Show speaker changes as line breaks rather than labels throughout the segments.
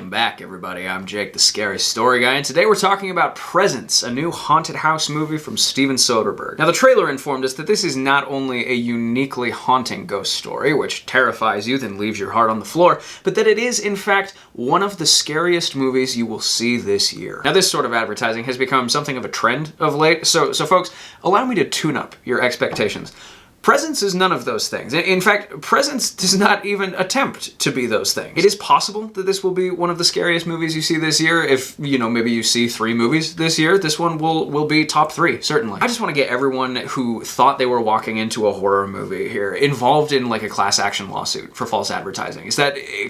Welcome back, everybody. I'm Jake, the Scary Story Guy, and today we're talking about Presence, a new haunted house movie from Steven Soderbergh. Now, the trailer informed us that this is not only a uniquely haunting ghost story, which terrifies you, then leaves your heart on the floor, but that it is, in fact, one of the scariest movies you will see this year. Now, this sort of advertising has become something of a trend of late, so folks, allow me to tune up your expectations. Presence is none of those things. In fact, Presence does not even attempt to be those things. It is possible that this will be one of the scariest movies you see this year. If, maybe you see 3 movies this year, this one will be top 3, certainly. I just want to get everyone who thought they were walking into a horror movie here involved in like a class action lawsuit for false advertising.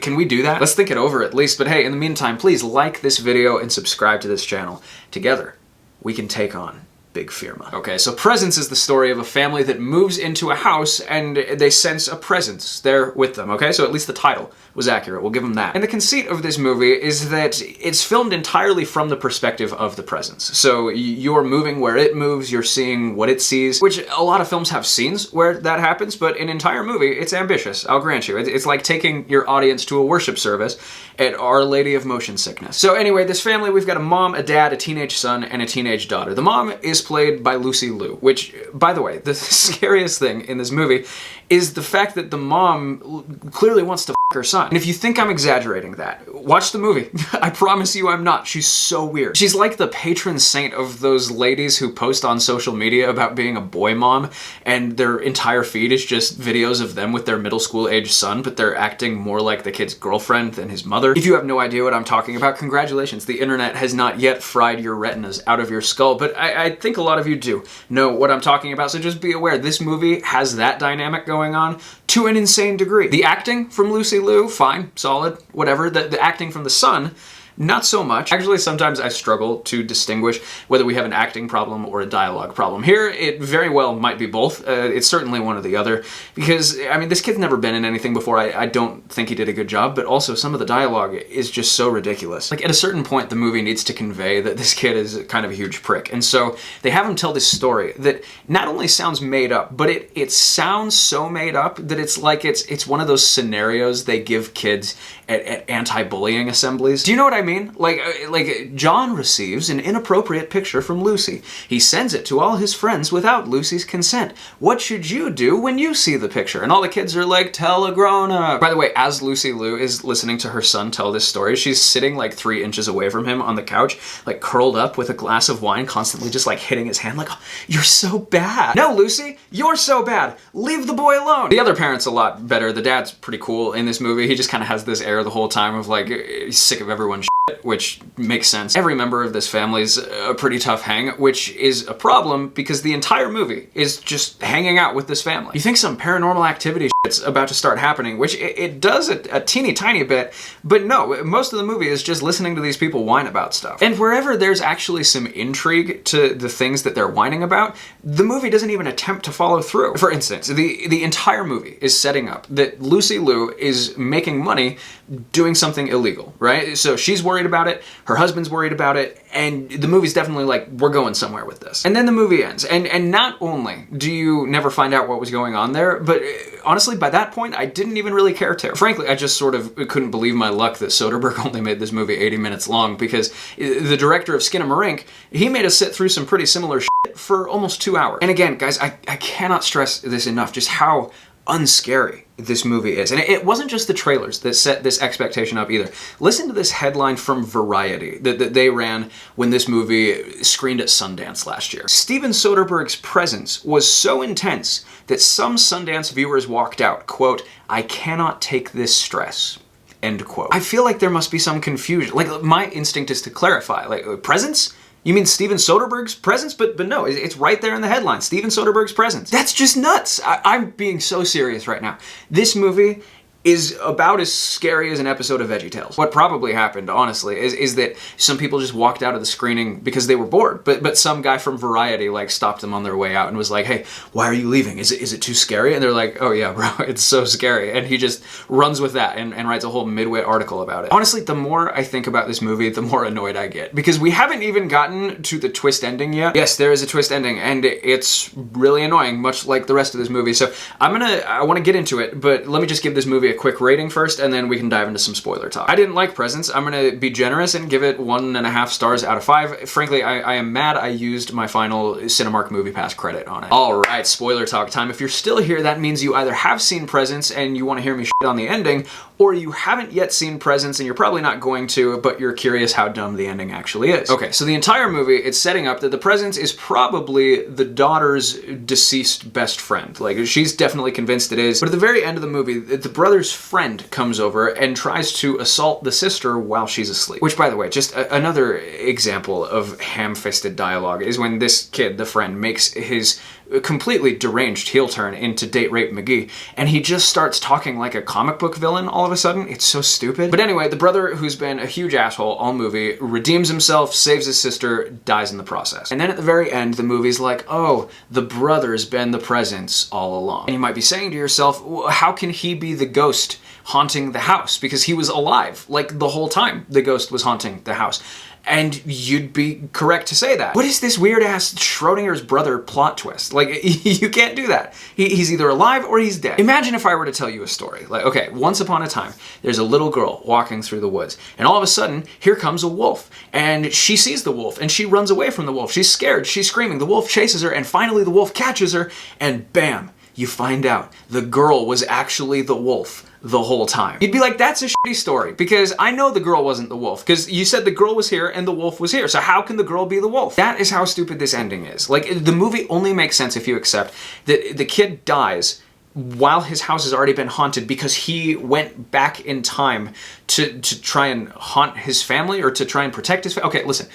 Can we do that? Let's think it over at least. But hey, in the meantime, please like this video and subscribe to this channel. Together, we can take on Big Firma. Okay, so Presence is the story of a family that moves into a house and they sense a presence there with them, okay? So at least the title was accurate, we'll give them that. And the conceit of this movie is that it's filmed entirely from the perspective of the presence. So you're moving where it moves, you're seeing what it sees, which a lot of films have scenes where that happens, but an entire movie, it's ambitious, I'll grant you. It's like taking your audience to a worship service at Our Lady of Motion Sickness. So anyway, this family, we've got a mom, a dad, a teenage son, and a teenage daughter. The mom is played by Lucy Liu, which, by the way, the scariest thing in this movie is the fact that the mom clearly wants to f*** her son. And if you think I'm exaggerating that, watch the movie. I promise you I'm not. She's so weird. She's like the patron saint of those ladies who post on social media about being a boy mom, and their entire feed is just videos of them with their middle school age son, but they're acting more like the kid's girlfriend than his mother. If you have no idea what I'm talking about, congratulations. The internet has not yet fried your retinas out of your skull, but I think a lot of you do know what I'm talking about, so just be aware this movie has that dynamic going on to an insane degree. The acting from Lucy Liu, fine, solid, whatever. The acting from the son, not so much. Actually, sometimes I struggle to distinguish whether we have an acting problem or a dialogue problem. Here, it very well might be both. It's certainly one or the other, because, I mean, this kid's never been in anything before. I don't think he did a good job, but also some of the dialogue is just so ridiculous. Like, at a certain point, the movie needs to convey that this kid is kind of a huge prick, and so they have him tell this story that not only sounds made up, but it sounds so made up that it's like it's one of those scenarios they give kids at anti-bullying assemblies. Do you know what I mean? Like John receives an inappropriate picture from Lucy. He sends it to all his friends without Lucy's consent. What should you do when you see the picture? And all the kids are like, tell a grown-up. By the way, as Lucy Liu is listening to her son tell this story, she's sitting like 3 inches away from him on the couch, like curled up with a glass of wine, constantly just like hitting his hand like, oh, you're so bad. No, Lucy, you're so bad. Leave the boy alone. The other parent's a lot better. The dad's pretty cool in this movie. He just kind of has this air the whole time of like, he's sick of everyone's shit, which makes sense. Every member of this family's a pretty tough hang, which is a problem because the entire movie is just hanging out with this family. You think some paranormal activity shit's about to start happening, which it does a teeny tiny bit, but no, most of the movie is just listening to these people whine about stuff. And wherever there's actually some intrigue to the things that they're whining about, the movie doesn't even attempt to follow through. For instance, the entire movie is setting up that Lucy Liu is making money doing something illegal, right? So she's worried about it, her husband's worried about it, and the movie's definitely like, we're going somewhere with this. And then the movie ends, and not only do you never find out what was going on there, but honestly, by that point, I didn't even really care to. Frankly, I just sort of couldn't believe my luck that Soderbergh only made this movie 80 minutes long, because the director of Skinamarink, he made us sit through some pretty similar shit for almost 2 hours. And again, guys, I cannot stress this enough, just how unscary this movie is. And it wasn't just the trailers that set this expectation up either. Listen to this headline from Variety that they ran when this movie screened at Sundance last year. Steven Soderbergh's presence was so intense that some Sundance viewers walked out, quote, "I cannot take this stress." End quote. I feel like there must be some confusion. Like, my instinct is to clarify, like, presence? You mean Steven Soderbergh's presence? But no, it's right there in the headline. Steven Soderbergh's presence. That's just nuts. I'm being so serious right now. This movie is about as scary as an episode of VeggieTales. What probably happened, honestly, is that some people just walked out of the screening because they were bored, but some guy from Variety like stopped them on their way out and was like, hey, why are you leaving? Is it too scary? And they're like, oh yeah, bro, it's so scary. And he just runs with that and writes a whole midway article about it. Honestly, the more I think about this movie, the more annoyed I get, because we haven't even gotten to the twist ending yet. Yes, there is a twist ending, and it's really annoying, much like the rest of this movie. So I want to get into it, but let me just give this movie movie a quick rating first, and then we can dive into some spoiler talk. I didn't like Presents. I'm gonna be generous and give it 1.5 stars out of 5. Frankly, I am mad I used my final Cinemark Movie Pass credit on it. Alright, spoiler talk time. If you're still here, that means you either have seen Presents and you want to hear me shit on the ending, or you haven't yet seen Presents and you're probably not going to, but you're curious how dumb the ending actually is. Okay, so the entire movie, it's setting up that the Presents is probably the daughter's deceased best friend. Like, she's definitely convinced it is, but at the very end of the movie, the brother's friend comes over and tries to assault the sister while she's asleep. Which, by the way, just another example of ham-fisted dialogue is when this kid, the friend, makes his completely deranged heel turn into Date Rape McGee, and he just starts talking like a comic book villain all of a sudden. It's so stupid. But anyway, the brother, who's been a huge asshole all movie, redeems himself, saves his sister, dies in the process. And then at the very end, the movie's like, oh, the brother's been the Presence all along. And you might be saying to yourself, well, how can he be the ghost haunting the house? Because he was alive, like, the whole time the ghost was haunting the house. And you'd be correct to say that. What is this weird-ass Schrodinger's brother plot twist? Like, you can't do that. He's either alive or he's dead. Imagine if I were to tell you a story. Like, okay, once upon a time, there's a little girl walking through the woods, and all of a sudden, here comes a wolf. And she sees the wolf, and she runs away from the wolf. She's scared, she's screaming, the wolf chases her, and finally the wolf catches her, and bam, you find out the girl was actually the wolf the whole time. You'd be like, that's a shitty story, because I know the girl wasn't the wolf, because you said the girl was here and the wolf was here, so how can the girl be the wolf? That is how stupid this ending is. Like, the movie only makes sense if you accept that the kid dies while his house has already been haunted because he went back in time to try and haunt his family, or to try and protect his family. Okay, listen.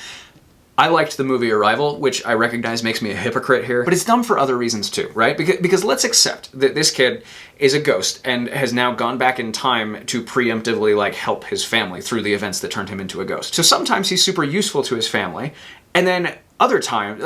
I liked the movie Arrival, which I recognize makes me a hypocrite here, but it's dumb for other reasons too, right? Because let's accept that this kid is a ghost and has now gone back in time to preemptively, like, help his family through the events that turned him into a ghost. So sometimes he's super useful to his family, and then other times,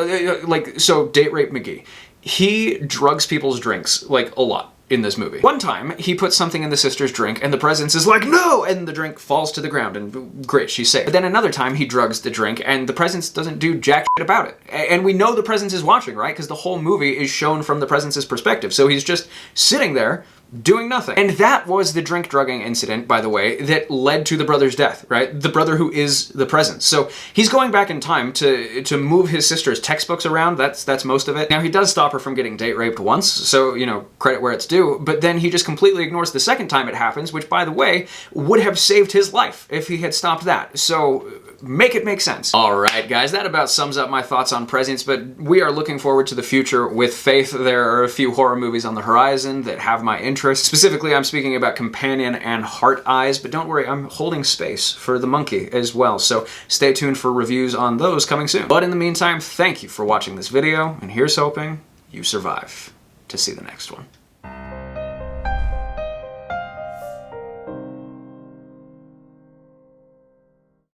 like, so Date Rape McGee, he drugs people's drinks, like, a lot in this movie. One time, he puts something in the sister's drink, and the Presence is like, no! And the drink falls to the ground, and great, she's safe. But then another time, he drugs the drink, and the Presence doesn't do jack shit about it. And we know the Presence is watching, right? Because the whole movie is shown from the Presence's perspective. So he's just sitting there, doing nothing. And that was the drink drugging incident, by the way, that led to the brother's death, right? The brother who is the Presence. So he's going back in time to move his sister's textbooks around. That's most of it. Now, he does stop her from getting date raped once, so, you know, credit where it's due, but then he just completely ignores the second time it happens, which, by the way, would have saved his life if he had stopped that. So make it make sense. Alright guys, that about sums up my thoughts on Presents, but we are looking forward to the future with faith. There are a few horror movies on the horizon that have my interest. Specifically, I'm speaking about Companion and Heart Eyes, but don't worry, I'm holding space for The Monkey as well, so stay tuned for reviews on those coming soon. But in the meantime, thank you for watching this video, and here's hoping you survive to see the next one.